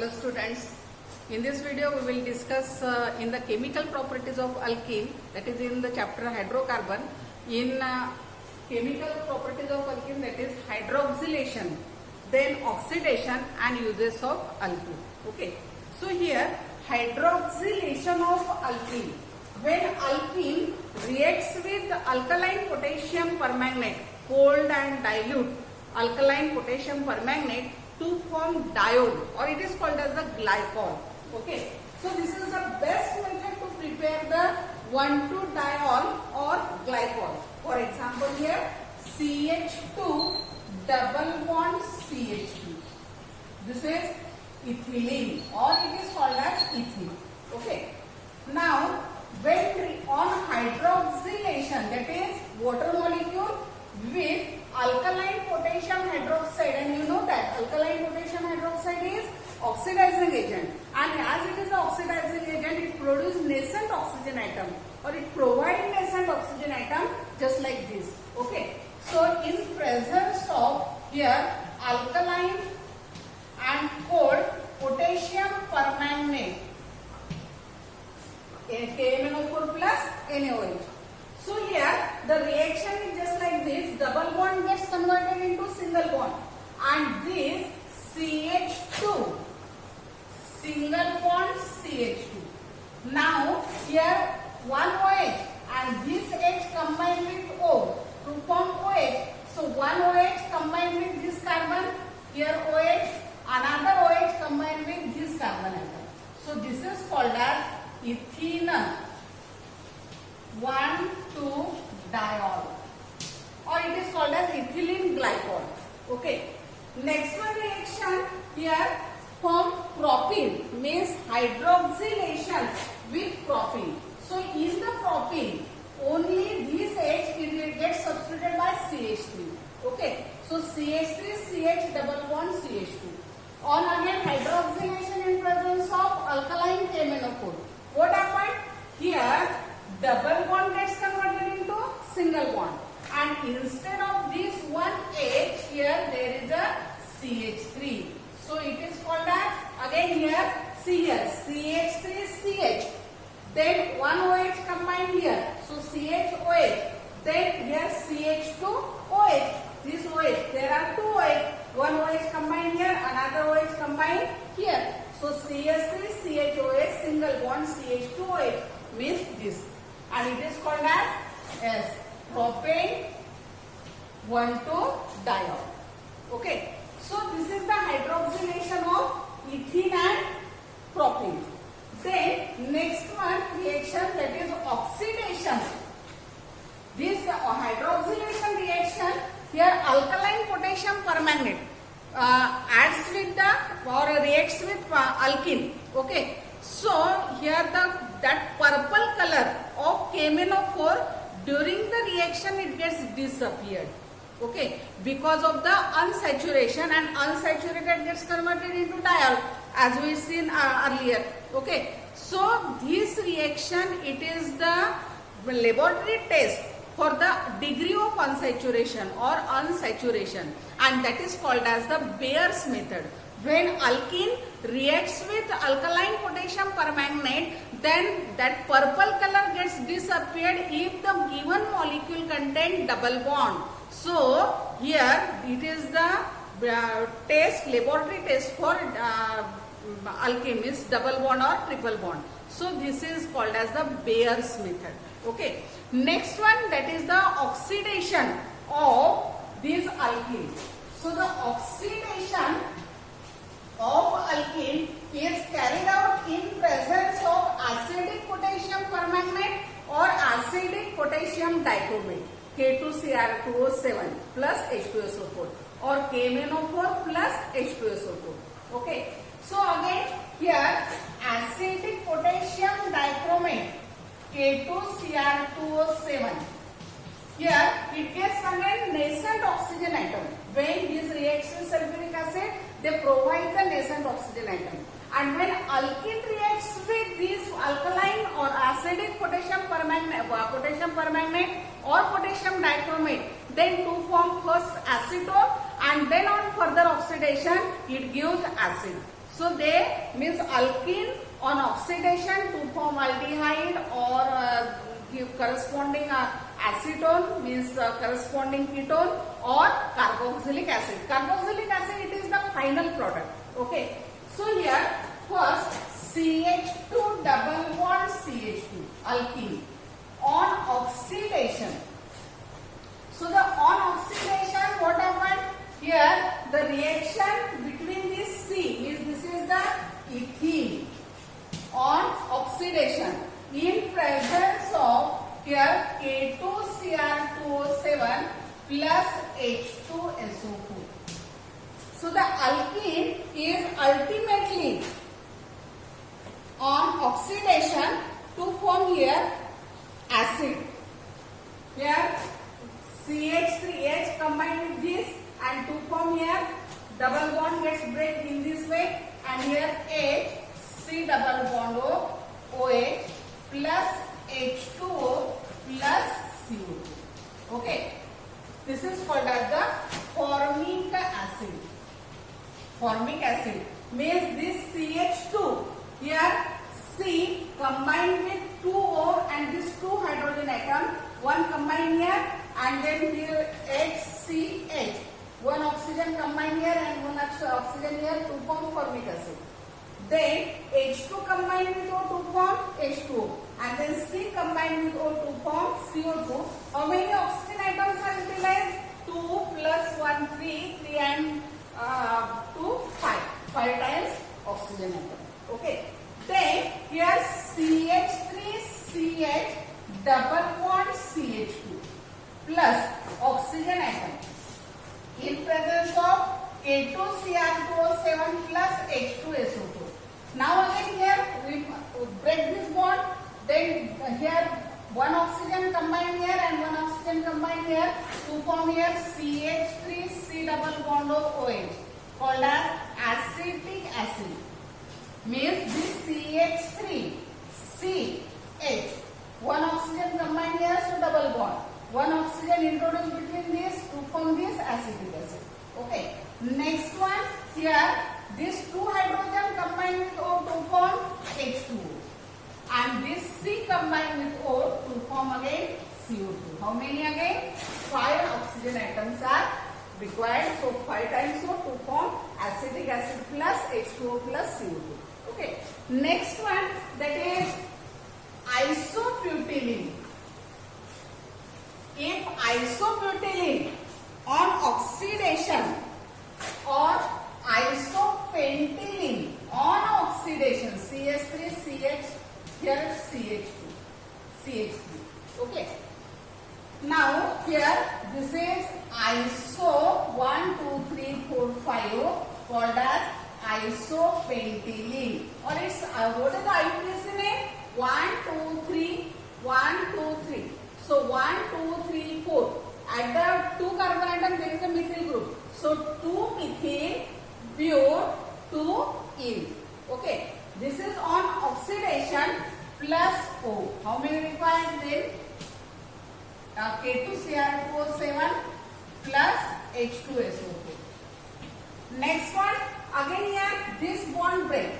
Hello students, in this video we will discuss in the chemical properties of alkene, that is in the chapter hydrocarbon. In chemical properties of alkene, that is hydroxylation, then oxidation and uses of alkene. Okay, so here hydroxylation of alkene. When alkene reacts with alkaline potassium permanganate, cold and dilute alkaline potassium permanganate to form diol, or it is called as the glycol. Okay, so this is the best method to prepare the 1,2-diol or glycol. For example, here CH2 double bond CH2. This is ethylene, or it is called as ethene. Okay, now when on hydroxylation, that is water molecule with alkaline potassium hydroxide, and you know that alkaline potassium hydroxide is oxidizing agent, and as it is the oxidizing agent, it produces nascent oxygen atom, or it provides nascent oxygen atom just like this. Okay, so in presence of here alkaline and cold potassium permanganate, KMnO4 plus NaOH. So here the reaction is just like this, double bond gets converted into single bond, and this CH2 single bond CH2. Now here one OH and this H combined with O to form OH. So one OH combined with this carbon, here OH, another OH combined with this carbon atom. So this is called as ethene 1,2-diol, or it is called as ethylene glycol. Okay, next one reaction here from propene, means hydroxylation with propene. So in the propene only this H it gets substituted by CH3. Okay, so CH3 CH double bond CH2. On again hydroxylation in presence of alkaline KMnO4. What happened here? Double bond gets converted into single bond, and instead of this one H, here there is a CH3. So it is called as, again here, see here, CH3CH. Then one OH combined here, so CHOH. Then here CH2OH. This OH, there are two OH. One OH combined here, another OH combined here. So CH3CHOH single bond CH2OH means this. And it is called as propane 1,2-diol. Okay, so this is the hydroxylation of ethene and propane. Then next one reaction, that is oxidation. This hydroxylation reaction, here alkaline potassium permanganate adds with the or reacts with alkene. Okay, so here that purple color of KMnO4 during the reaction it gets disappeared. Okay, because of the unsaturation, and unsaturated gets converted into diol as we seen earlier. Okay, so this reaction, it is the laboratory test for the degree of unsaturation or unsaturation, and that is called as the Bayer's method. When alkene reacts with alkaline potassium permanganate, then that purple color gets disappeared if the given molecule contain double bond. So here it is the test, laboratory test for alkene, is double bond or triple bond. So this is called as the Bayer's method. Okay, next one, that is the oxidation of these alkenes. So the oxidation of alkene is carried out in presence of acidic potassium permanganate or acidic potassium dichromate, K2Cr2O7 plus H2SO4, or KMnO4 plus H2SO4. Okay, so again here acidic potassium dichromate, K2Cr2O7. Here it gets again nascent oxygen atom. When this reacts with sulfuric acid, they provide the nascent oxygen atom. And when alkene reacts with this alkaline or acidic potassium permanganate or potassium dichromate, then to form first acetone, and then on further oxidation it gives acid. So they means alkene on oxidation to form aldehyde or give corresponding acetone means corresponding ketone or carboxylic acid. Carboxylic acid, it is the final product. Okay. So here first CH2 double bond CH2 alkene on oxidation. So the on oxidation, what happened here? The reaction between this C means this is the ethene on oxidation in presence of here K2Cr2O7 plus H2SO4. So the alkene is ultimately on oxidation to form here acid. Here CH3H combined with this and to form here double bond gets break in this way, and here H C double bond O OH plus H2O plus CO2. Okay, this is called as the formic acid. Formic acid means this CH2 here C combined with 2 O and this 2 hydrogen atom, one combined here and then here HCH, one oxygen combined here and one oxygen here to form formic acid. Then H2 combined with O to form H2O and then C combined with O to form CO2. How many oxygen atoms are utilized? 2 plus 1 3, 3 and 2 5. 5 times oxygen atom. Okay. Then here CH3CH double bond CH2 plus oxygen atom in presence of K2Cr2O7 plus H2SO4. Now again here we break this bond. Then here one oxygen combined here and one oxygen combined here to form here CH3C double bond of OH called as acetic acid. Means this CH3 CH, one oxygen combined here, so double bond. One oxygen introduced between this to form this acetic acid. Okay. Next one here, this 2 hydrogen combined with O to form H2O, and this C combined with O to form again CO2. How many again? 5 oxygen atoms are required. So 5 times O to form acetic acid plus H2O plus CO2. Okay. Next one, that is isoputylene. If isoputylene on oxidation or isopentylene on oxidation, CH3CH here CH2 CH3. Okay. Now here this is iso 1 2 3 4 5 called as isopentylene, or it's what is the IUPAC name? 1 2 3 1 2 3. So 1 2 3 4. At the 2 carbon atom there is a methyl group. So 2 methyl pure 2 ene. Okay. This is on oxidation plus O. How many required then? K2Cr2O7 plus H2SO4. Next one, again here this bond break.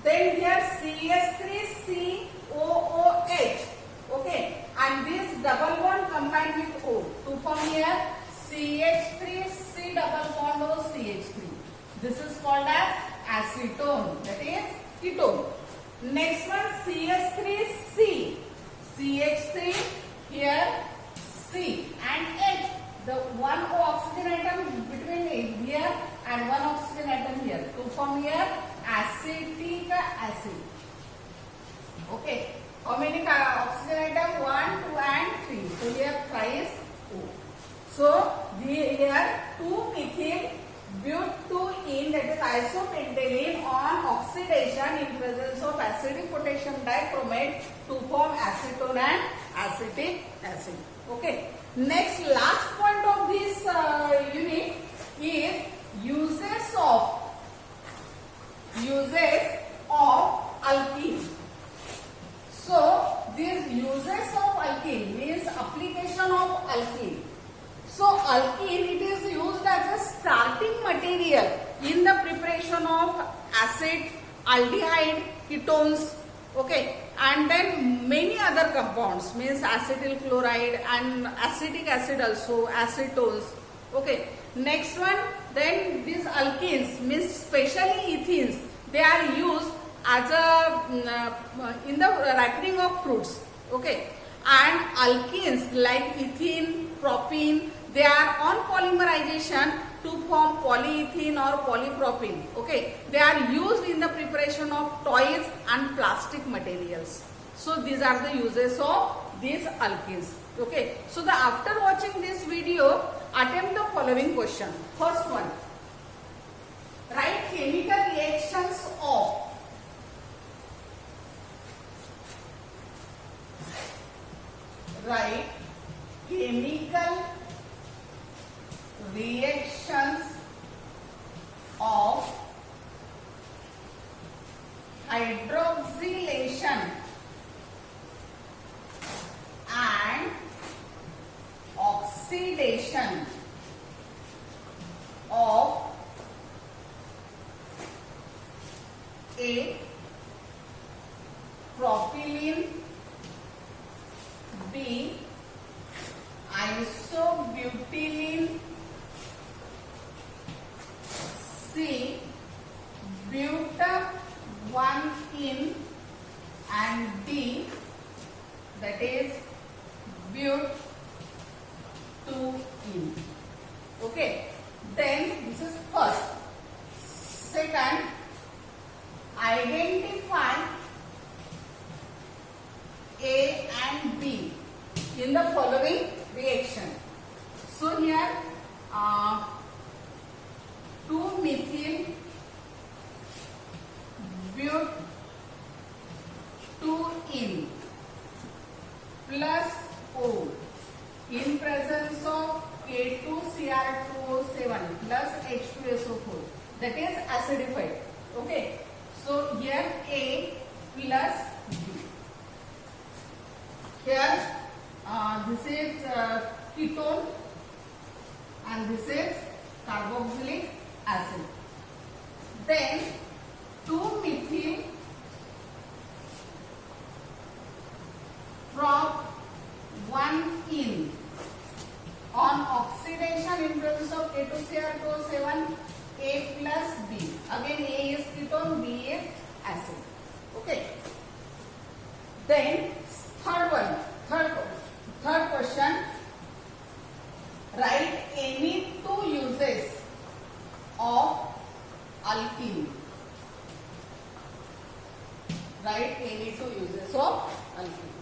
Then here CH3COOH. Okay, and this double bond combined with O to form here CH3C double bond O CH3. This is called as acetone, that is ketone. Next one CH3C, CH3 here C and H. The one oxygen atom between here and one oxygen atom here to form here acetic acid. Okay. How many oxygen atom? 1, 2 and 3. So here thrice O. So here 2 methyl but2ene, that is isopentylene on oxidation in presence of acidic potassium dichromate to form acetone and acetic acid. Okay. Next, last point of this unit is uses of alkene. So these uses of alkene means application of alkene. So alkene, it is used as a starting material in the preparation of acid, aldehyde, ketones, okay, and then many other compounds, means acetyl chloride and acetic acid also, acetones, okay. Next one, then these alkenes, means especially ethenes, they are used as a in the ripening of fruits, okay. And alkenes like ethene, propene, they are on polymerization to form polyethylene or polypropylene, okay. They are used in the preparation of toys and plastic materials. So these are the uses of these alkenes, okay. So after watching this video, attempt the following question. First one, write chemical reactions of chemical reactions of hydroxylation and oxidation of A. Propylene, B. Isobutylene, C. But1-ene, and D, that is but2-ene. Okay, then this is first. Second, identify A and B in the following reaction. So here 2-methyl but2-ene plus O in presence of K2Cr2O7 plus H2SO4, that is acidified, okay. So here A plus B. Here this is ketone and this is carboxylic acid. Then 2-methyl prop1-ene on oxidation in presence of K2Cr2O7, A plus B. Again A is ketone, B is acid. Okay. Then third question. Write any two uses of alkene. Write any two uses of alkene.